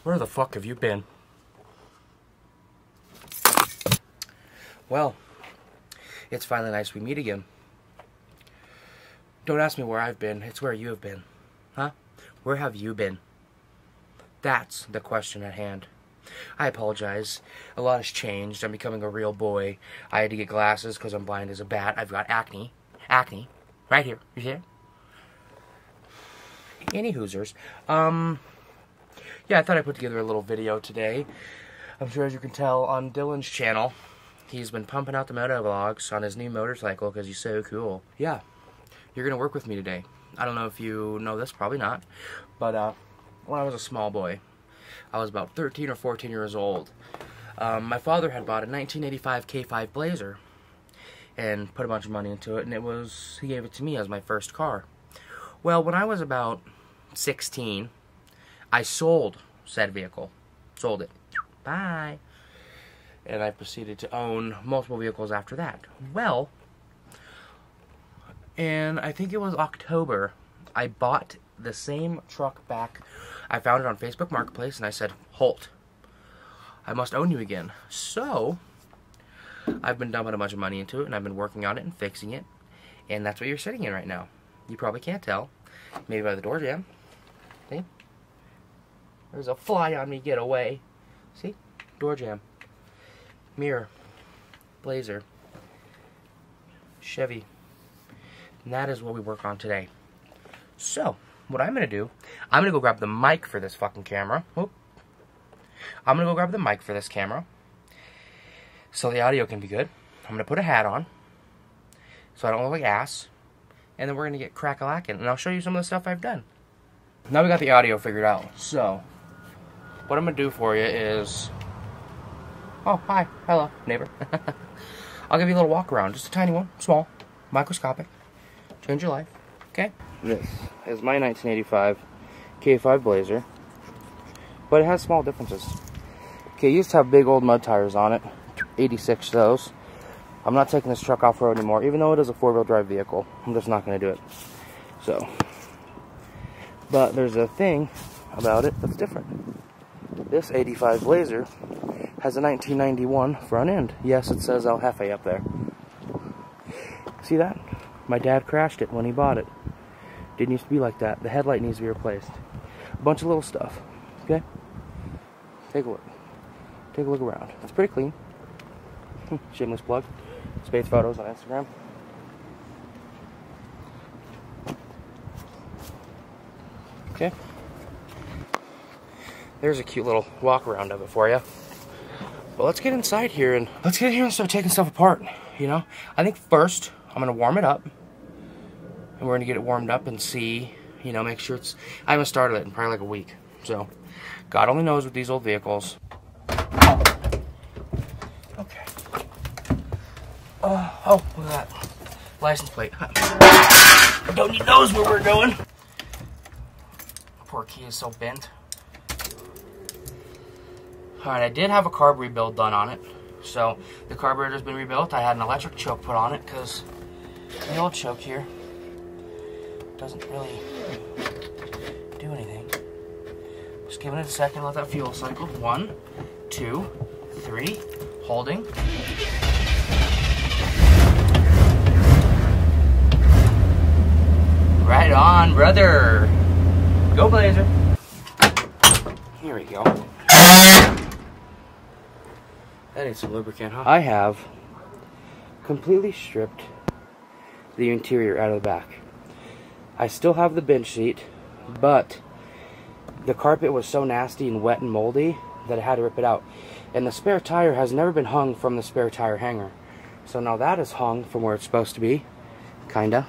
Where the fuck have you been? Well, it's finally nice we meet again. Don't ask me where I've been, it's where you have been. Huh? Where have you been? That's the question at hand. I apologize. A lot has changed. I'm becoming a real boy. I had to get glasses because I'm blind as a bat. I've got acne. Acne. Right here. You see it? Any hoosers. Yeah, I thought I'd put together a little video today. I'm sure as you can tell on Dylan's channel, he's been pumping out the moto vlogs on his new motorcycle because he's so cool. Yeah, you're going to work with me today. I don't know if you know this, probably not, but when I was a small boy, I was about 13 or 14 years old. My father had bought a 1985 K5 Blazer and put a bunch of money into it, and he gave it to me as my first car. Well, when I was about 16, I sold said vehicle. Sold it. Bye. And I proceeded to own multiple vehicles after that. Well, and I think it was October, I bought the same truck back. I found it on Facebook Marketplace, and I said, Holt, I must own you again. So, I've been dumping a bunch of money into it, and I've been working on it and fixing it. And that's what you're sitting in right now. You probably can't tell. Maybe by the door jamb. See? There's a fly on me, get away. See? Door jamb. Mirror. Blazer. Chevy. And that is what we work on today. So, what I'm going to do, I'm going to go grab the mic for this fucking camera. Whoop. I'm going to go grab the mic for this camera so the audio can be good. I'm going to put a hat on so I don't look like ass. And then we're going to get crack-a-lackin', and I'll show you some of the stuff I've done. Now we got the audio figured out. So, what I'm going to do for you is... Oh, hi. Hello, neighbor. I'll give you a little walk around. Just a tiny one. Small. Microscopic. Change your life. Okay? This is my 1985 K5 Blazer. But it has small differences. Okay, it used to have big old mud tires on it. 86 those. I'm not taking this truck off-road anymore, even though it is a four-wheel drive vehicle. I'm just not going to do it. So, but there's a thing about it that's different. This 85 Blazer has a 1991 front end. Yes, it says El Jefe up there. See that? My dad crashed it when he bought it. Didn't used to be like that. The headlight needs to be replaced. A bunch of little stuff. Okay? Take a look. Take a look around. It's pretty clean. Shameless plug. Spades photos on Instagram. Okay. There's a cute little walk around of it for you. But let's get inside here and start taking stuff apart. You know, I think first I'm gonna warm it up, and we're gonna get it warmed up and see. You know, make sure it's. I haven't started it in probably like a week, so God only knows with these old vehicles. Okay. Oh, look at that license plate. Don't need those where we're going. Poor key is so bent. Alright, I did have a carb rebuild done on it. So, the carburetor's been rebuilt. I had an electric choke put on it because the old choke here doesn't really do anything. Just giving it a second, let that fuel cycle. 1, 2, 3, holding. Right on, brother. Go, Blazer. Here we go. That is some lubricant, huh? I have completely stripped the interior out of the back. I still have the bench seat, but the carpet was so nasty and wet and moldy that I had to rip it out. And the spare tire has never been hung from the spare tire hanger. So now that is hung from where it's supposed to be. Kinda.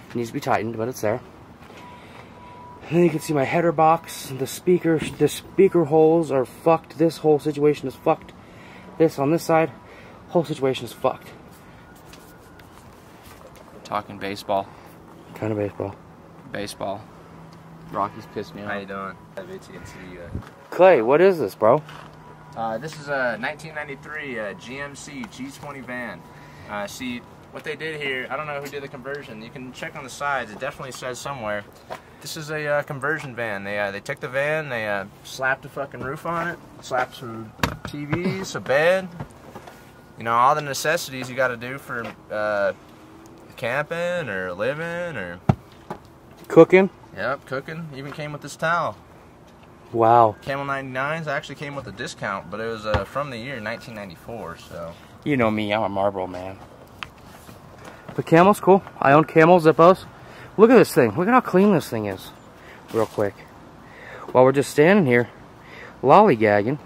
It needs to be tightened, but it's there. And then you can see my header box. The speaker holes are fucked. This whole situation is fucked. This on this side, whole situation is fucked. Talking baseball. Kind of baseball. Baseball. Rocky's pissed me off. How you doing? I bet you can see you. Clay, what is this, bro? This is a 1993 GMC G20 van. See, what they did here, I don't know who did the conversion. You can check on the sides. It definitely says somewhere. This is a conversion van. They took the van, they slapped a fucking roof on it, slapped some TVs, a bed. You know, all the necessities you got to do for camping or living or Cooking? Yep, cooking. Even came with this towel. Wow. Camel 99s actually came with a discount, but it was from the year 1994, so. You know me, I'm a Marlboro man. But Camel's cool. I own Camel Zippos. Look at this thing. Look at how clean this thing is. Real quick. While we're just standing here, lollygagging.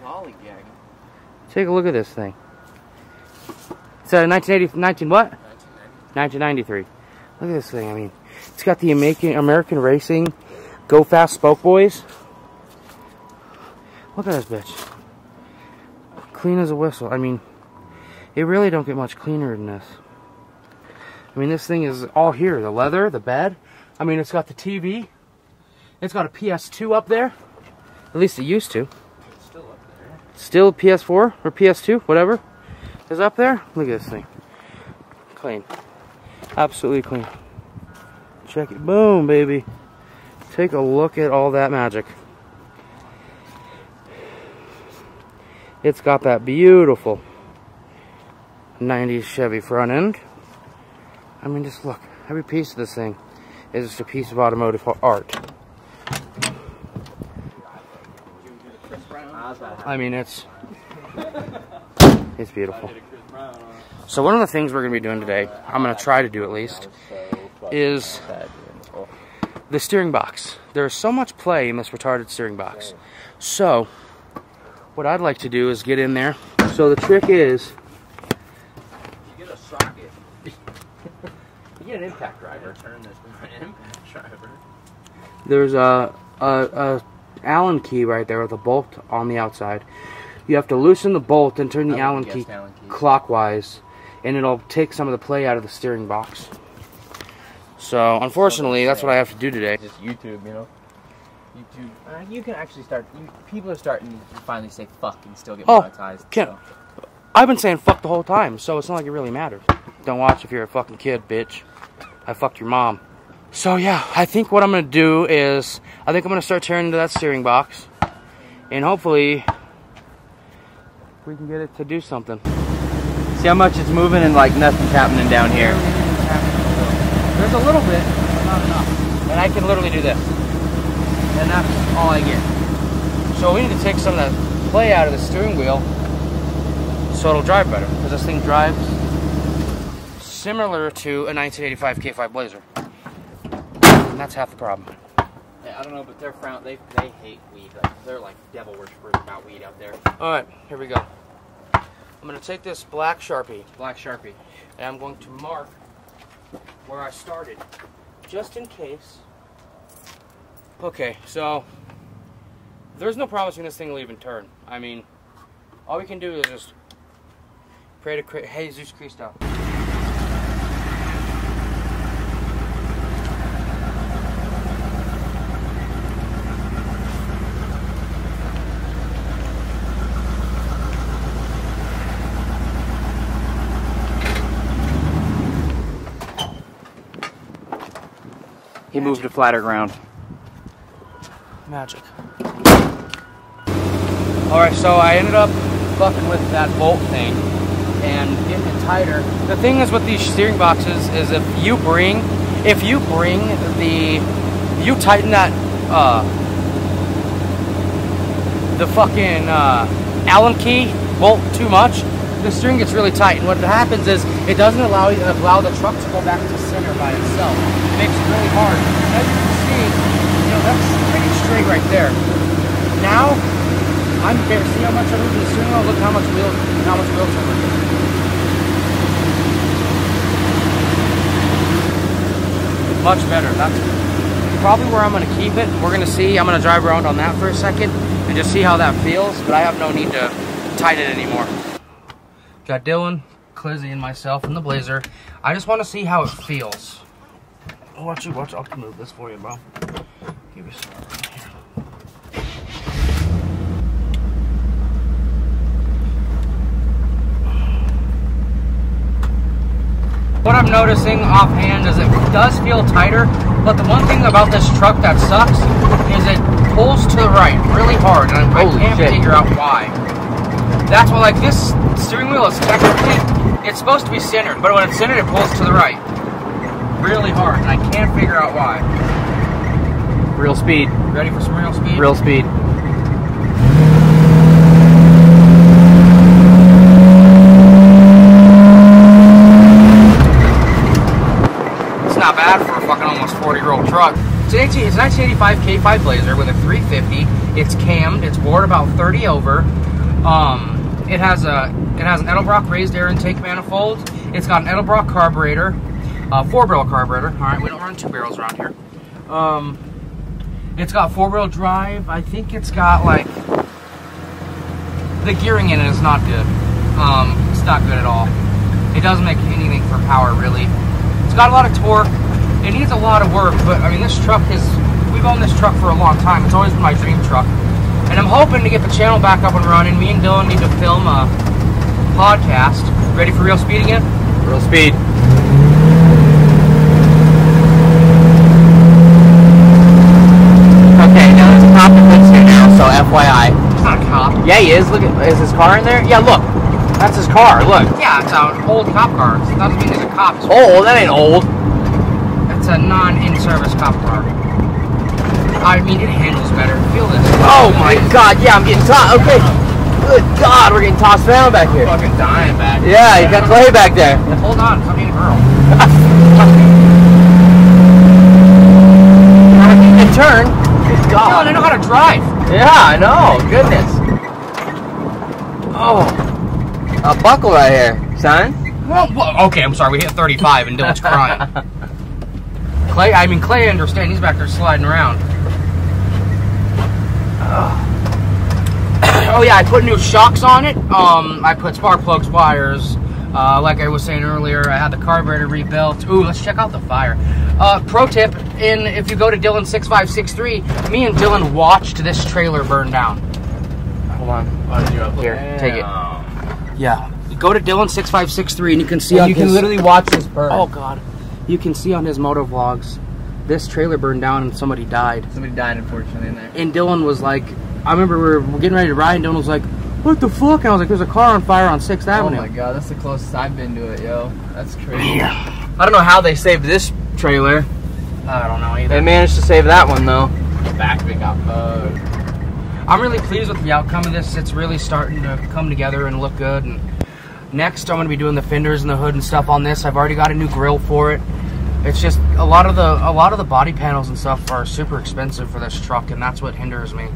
Lollygagging. Take a look at this thing. It's a 19 what? 1993. Look at this thing. I mean, it's got the American Racing Go Fast Spoke Boys. Look at this bitch. Clean as a whistle. I mean, it really don't get much cleaner than this. I mean, this thing is all here. The leather, the bed. I mean, it's got the TV. It's got a PS2 up there. At least it used to. It's still up there. Still PS4 or PS2, whatever is up there. Look at this thing. Clean. Absolutely clean. Check it. Boom, baby. Take a look at all that magic. It's got that beautiful 90s Chevy front end. I mean, just look. Every piece of this thing is just a piece of automotive art. I mean, it's beautiful. So one of the things we're going to be doing today, I'm going to try to do at least, is the steering box. There's so much play in this retarded steering box. So what I'd like to do is get in there. So the trick is, You get a socket. you get an impact driver. Turn this impact driver. There's a Allen key right there with a bolt on the outside. You have to loosen the bolt and turn the Allen key clockwise, and it'll take some of the play out of the steering box. So unfortunately, that's what I have to do today. Just YouTube, you know. YouTube. You can actually start. People are starting to finally say fuck and still get monetized. So. I've been saying fuck the whole time, so it's not like it really matters. Don't watch if you're a fucking kid, bitch. I fucked your mom. So yeah, I think what I'm gonna do is, I think I'm gonna start tearing into that steering box, and hopefully we can get it to do something. See how much it's moving and like nothing's happening down here. There's a little bit, but not enough. And I can literally do this, and that's all I get. So we need to take some of that play out of the steering wheel, so it'll drive better, because this thing drives similar to a 1985 K5 Blazer. And that's half the problem. Yeah, I don't know, but they hate weed. Like, they're like devil worshippers about weed out there. Alright, here we go. I'm going to take this black Sharpie. Black Sharpie. And I'm going to mark where I started, just in case. Okay, so there's no promising this thing will even turn. I mean, all we can do is just pray to Jesus Cristo. He moved to flatter ground. Magic. Alright, so I ended up fucking with that bolt thing and getting it tighter. The thing is with these steering boxes is if you tighten that the fucking Allen key bolt too much, the steering gets really tight, and what happens is it doesn't allow the truck to go back to center by itself. It makes it really hard. As you can see, you know, that's pretty straight right there. Now I'm there. See how much I'm moving the steering wheel? Look how much wheel turn. Much better. That's probably where I'm going to keep it. We're going to see. I'm going to drive around on that for a second and just see how that feels, but I have no need to tighten it anymore. Got Dylan, Clizzy, and myself in the Blazer. I just want to see how it feels. Watch. I'll move this for you, bro. Give me some here. I'm noticing offhand is it does feel tighter, but the one thing about this truck that sucks is it pulls to the right really hard, and I can't figure out why. That's why, like, this steering wheel is technically, it's supposed to be centered, but when it's centered, it pulls to the right really hard, and I can't figure out why. Real speed. Ready for some real speed? Real speed. It's not bad for a fucking almost 40-year-old truck. It's a 1985 K5 Blazer with a 350. It's cammed. It's bored about 30 over. It has an Edelbrock raised air intake manifold. It's got an Edelbrock carburetor, 4-barrel carburetor. All right, we don't run 2 barrels around here. It's got 4-wheel drive. I think it's got, like, the gearing in it is not good. It's not good at all. It doesn't make anything for power, really. It's got a lot of torque. It needs a lot of work, but I mean, this truck we've owned this truck for a long time. It's always been my dream truck. And I'm hoping to get the channel back up and running. Me and Dylan need to film a podcast. Ready for real speed again? Real speed. Okay, now there's a cop that lives here now, so FYI. It's not a cop. Yeah, he is. Look at, is his car in there? Yeah, look. That's his car, look. Yeah, it's an old cop car. It doesn't mean he's a cop. Old? That ain't old. It's a non-in-service cop car. I mean, it handles better. Feel this. Oh my god, yeah, I'm getting tossed. Okay. Good god, we're getting tossed around back here. Fucking dying back. Yeah, you got Clay back there. Hold on, I'm being a girl. You can turn. Good god. Dylan, I know how to drive. Yeah, I know. Goodness. Oh. A buckle right here, son. Well, okay, I'm sorry. We hit 35 and Dylan's crying. Clay understand. He's back there sliding around. Oh yeah, I put new shocks on it. I put spark plugs, wires. Like I was saying earlier, I had the carburetor rebuilt. Ooh, let's check out the fire. Pro tip, if you go to Dylan6563, me and Dylan watched this trailer burn down. Hold on. Here, take it. Yeah, go to Dylan6563 and you can see you can literally watch this burn. Oh god. You can see on his moto vlogs, this trailer burned down and somebody died. Somebody died, unfortunately, in there. And Dylan was like, I remember we were getting ready to ride, and Dylan was like, what the fuck? And I was like, there's a car on fire on 6th Avenue. Oh my god, that's the closest I've been to it, yo. That's crazy. Yeah. I don't know how they saved this trailer. I don't know either. They managed to save that one, though. Back we got bugged. I'm really pleased with the outcome of this. It's really starting to come together and look good. And next, I'm going to be doing the fenders and the hood and stuff on this. I've already got a new grill for it. It's just a lot of the body panels and stuff are super expensive for this truck, and that's what hinders me,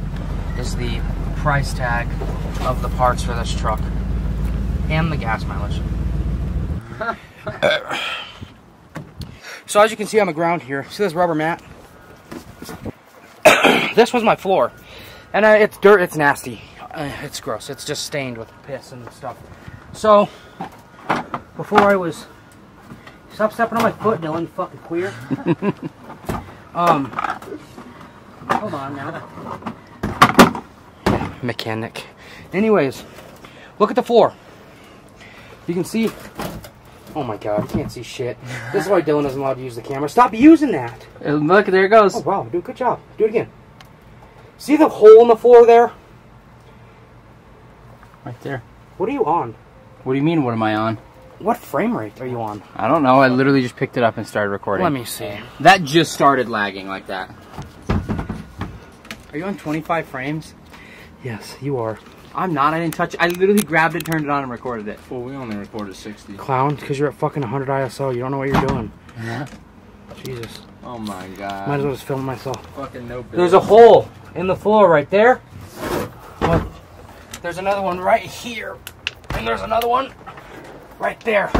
is the price tag of the parts for this truck and the gas mileage. So as you can see on the ground here, see this rubber mat? This was my floor, and it's dirt. It's nasty. It's gross. It's just stained with piss and stuff. So before I was stop stepping on my foot, Dylan, you fucking queer. Hold on now. Mechanic. Anyways, look at the floor. You can see. Oh my god, I can't see shit. This is why Dylan isn't allowed to use the camera. Stop using that. Look, there it goes. Oh wow, you're doing a good job. Do it again. See the hole in the floor there? Right there. What are you on? What do you mean, what am I on? What frame rate are you on? I don't know. I literally just picked it up and started recording. Let me see. That just started lagging like that. Are you on 25 frames? Yes, you are. I'm not. I didn't touch it. I literally grabbed it, turned it on, and recorded it. Well, we only recorded 60. Clown, because you're at fucking 100 ISO. You don't know what you're doing. Yeah. Jesus. Oh my god. Might as well just film myself. Fucking no bill. There's a hole in the floor right there. Well, there's another one right here. And there's another one right there.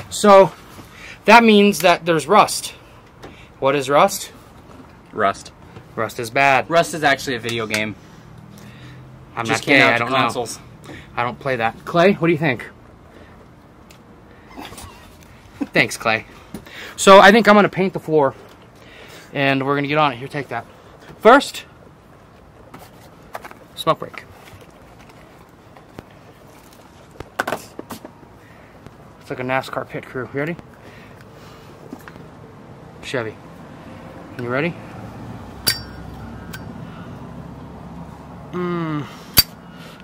So, that means that there's rust. What is rust? Rust. Rust is bad. Rust is actually a video game. I'm Just not gay, came out I to don't consoles. know. I don't play that. Clay, what do you think? Thanks, Clay. So I think I'm going to paint the floor, and we're going to get on it. Here, take that. First, smoke break. It's like a NASCAR pit crew. You ready? Chevy. You ready?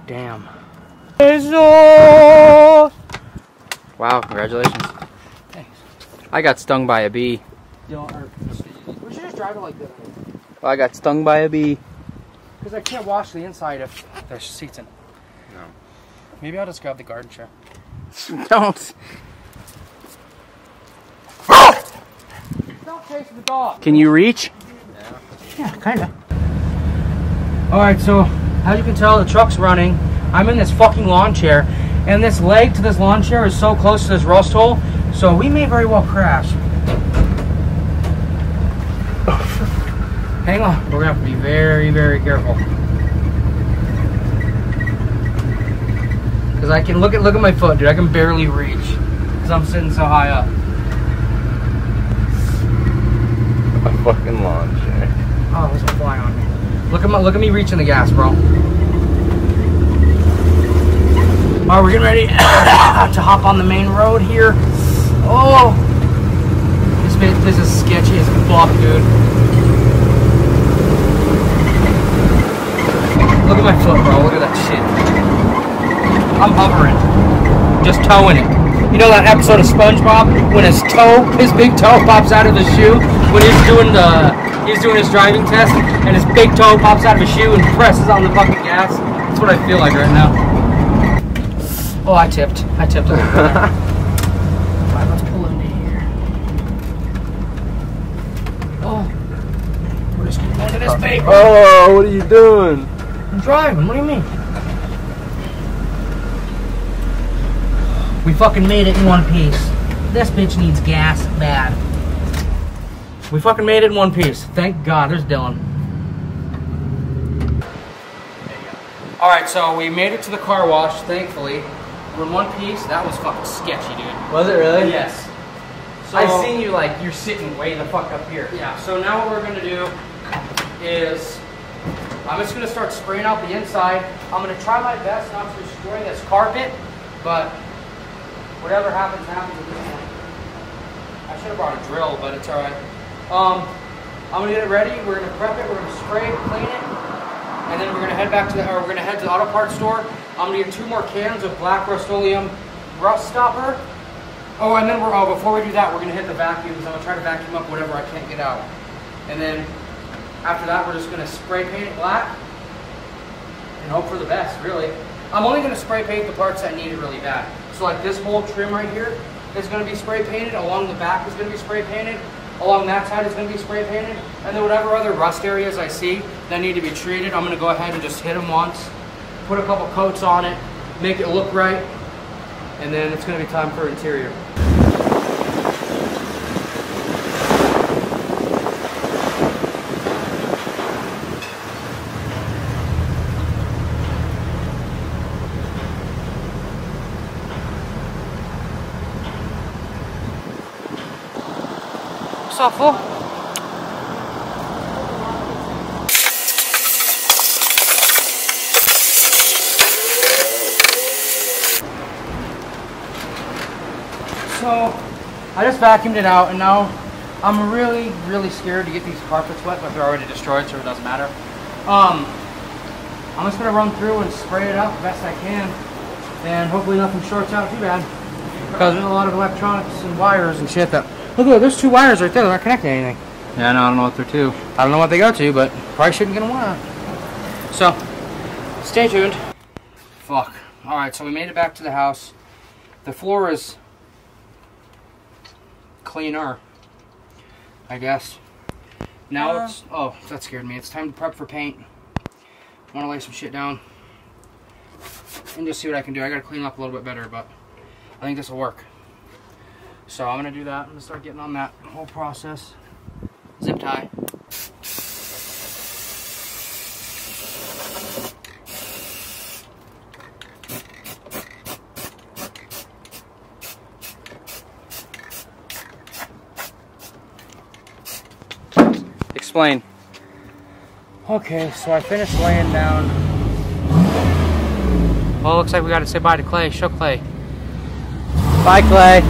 Damn. Wow, congratulations. Thanks. I got stung by a bee. We should just drive it like this. Well, I got stung by a bee. Because I can't wash the inside if there's seats in it. No. Maybe I'll just grab the garden chair. Don't. Don't chase the dog. Can you reach? Yeah, kind of. Alright, so as you can tell, the truck's running. I'm in this fucking lawn chair, and this leg to this lawn chair is so close to this rust hole, so we may very well crash. Hang on, we're gonna have to be very, very careful. Cause I can look at my foot, dude. I can barely reach, cause I'm sitting so high up. A fucking lawn chair. Oh, there's a fly on me. Look at me reaching the gas, bro. Alright, we're getting ready to hop on the main road here. Oh, this is sketchy as fuck, dude. Look at my foot, bro. Look at that shit. I'm hovering, just towing it. You know that episode of SpongeBob when his big toe pops out of his shoe when he's doing his driving test, and his big toe pops out of his shoe and presses on the fucking gas. That's what I feel like right now. Oh, I tipped a little bit there. Alright, let's pull into here. Oh, we're just gonna go into this baby. Oh, what are you doing? I'm driving. What do you mean? We fucking made it in one piece. This bitch needs gas bad. We fucking made it in one piece. Thank God. There's Dylan. Alright, so we made it to the car wash, thankfully. We're in one piece. That was fucking sketchy, dude. Was it really? Yes. So, I seen you like, you're sitting way the fuck up here. Yeah, so now what we're gonna do is I'm just gonna start spraying out the inside. I'm gonna try my best not to destroy this carpet, but whatever happens, happens at this point. I should have brought a drill, but it's alright. I'm gonna get it ready. We're gonna prep it. We're gonna spray it, clean it, and then we're gonna head back to we're gonna head to the auto parts store. I'm gonna get 2 more cans of black Rust-Oleum rust stopper. Oh, and then before we do that, we're gonna hit the vacuums. I'm gonna try to vacuum up whatever I can't get out, and then after that, we're just gonna spray paint it black and hope for the best. Really, I'm only gonna spray paint the parts that need it really bad. So like this whole trim right here is gonna be spray painted. Along the back is gonna be spray painted. Along that side is going to be spray painted, and then whatever other rust areas I see that need to be treated, I'm going to go ahead and just hit them once, put a couple coats on it, make it look right, and then it's going to be time for interior. What's up, fool? So, I just vacuumed it out, and now I'm really, really scared to get these carpets wet, but they're already destroyed, so it doesn't matter. I'm just gonna run through and spray it out the best I can, and hopefully nothing shorts out too bad. Because there's a lot of electronics and wires and shit that. Look at there's 2 wires right there. They're not connecting anything. Yeah, no, I don't know what they're to. I don't know what they go to, but probably shouldn't get them wet. So, stay tuned. Fuck. Alright, so we made it back to the house. The floor is cleaner, I guess. Now it's... Oh, that scared me. It's time to prep for paint. I want to lay some shit down and just see what I can do. I got to clean up a little bit better, but I think this will work. So I'm going to do that. I'm going to start getting on that whole process. Zip tie. Explain. Okay, so I finished laying down. Well, it looks like we got to say bye to Clay. Show Clay. Bye, Clay.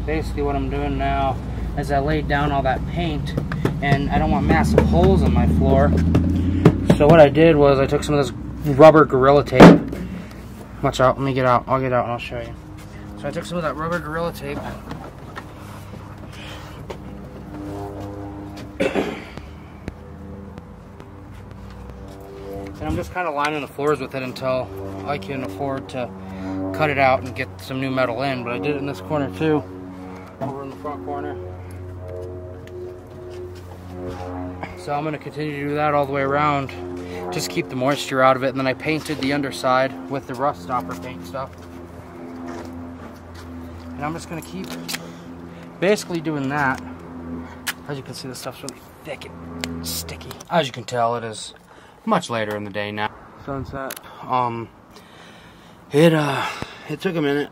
basically what I'm doing now is I laid down all that paint, and I don't want massive holes in my floor. So what I did was I took some of this rubber Gorilla Tape. Watch out, let me get out. I'll get out and I'll show you. So I took some of that rubber Gorilla Tape. And I'm just kind of lining the floors with it until I can afford to cut it out and get some new metal in. But I did it in this corner too, over in the front corner. So I'm going to continue to do that all the way around. Just keep the moisture out of it. And then I painted the underside with the rust stopper paint stuff. And I'm just going to keep basically doing that. As you can see, this stuff's really thick and sticky. As you can tell, it is much later in the day now. Sunset. It took a minute.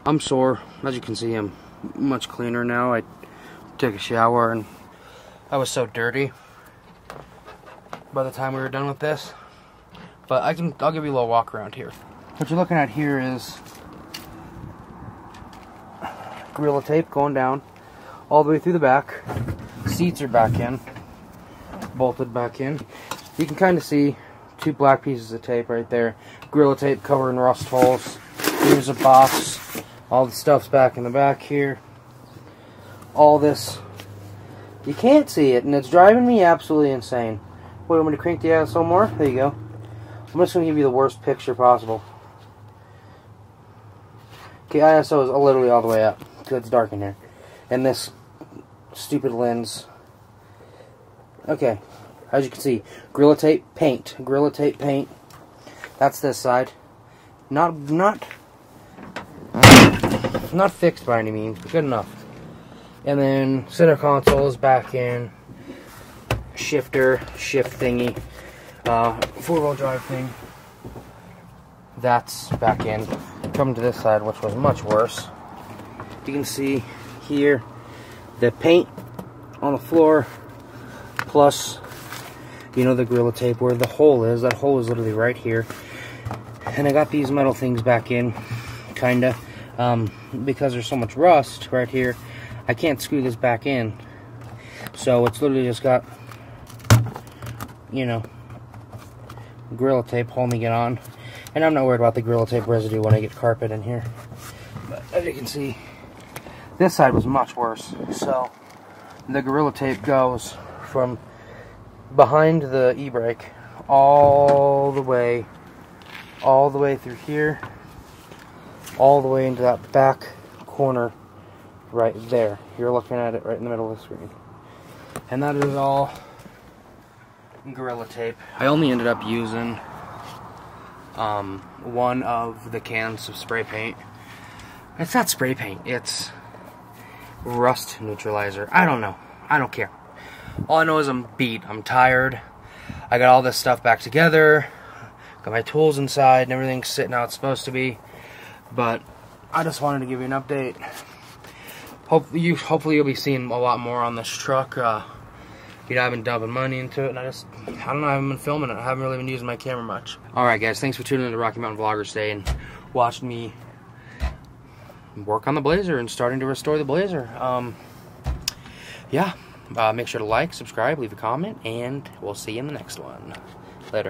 I'm sore. As you can see, I'm much cleaner now. I took a shower and I was so dirty by the time we were done with this. But I'll give you a little walk around here. What you're looking at here is Gorilla Tape going down all the way through the back. Seats are back in, bolted back in. You can kind of see two black pieces of tape right there. Gorilla Tape covering rust holes. Here's a box. All the stuff's back in the back here. All this, you can't see it, and it's driving me absolutely insane. Wait, want me to crank the ISO more? There you go. I'm just going to give you the worst picture possible. Okay, ISO is literally all the way up, because it's dark in here. And this stupid lens. Okay, as you can see, Gorilla Tape paint. Gorilla Tape paint. That's this side. Not fixed by any means, but good enough. And then center console is back in. Shift thingy. 4-wheel drive thing. That's back in. Come to this side, which was much worse. You can see here the paint on the floor, plus, you know, the Gorilla Tape where the hole is. That hole is literally right here. And I got these metal things back in, kinda, because there's so much rust right here. I can't screw this back in, so it's literally just got, you know, Gorilla Tape holding it on. And I'm not worried about the Gorilla Tape residue when I get carpet in here. But as you can see, this side was much worse. So the Gorilla Tape goes from behind the e-brake all the way through here, all the way into that back corner right there. You're looking at it right in the middle of the screen. And that is all Gorilla Tape. I only ended up using one of the cans of spray paint. It's not spray paint, it's rust neutralizer. I don't know. I don't care. All I know is I'm beat. I'm tired. I got all this stuff back together. Got my tools inside and everything's sitting how it's supposed to be. But I just wanted to give you an update. Hopefully you'll be seeing a lot more on this truck. You know, I've been dumping money into it, and I don't know, I haven't been filming it. I haven't really been using my camera much. Alright guys, thanks for tuning in to Rocky Mountain Vloggers today and watching me work on the Blazer and starting to restore the Blazer. Yeah, make sure to like, subscribe, leave a comment, and we'll see you in the next one. Later.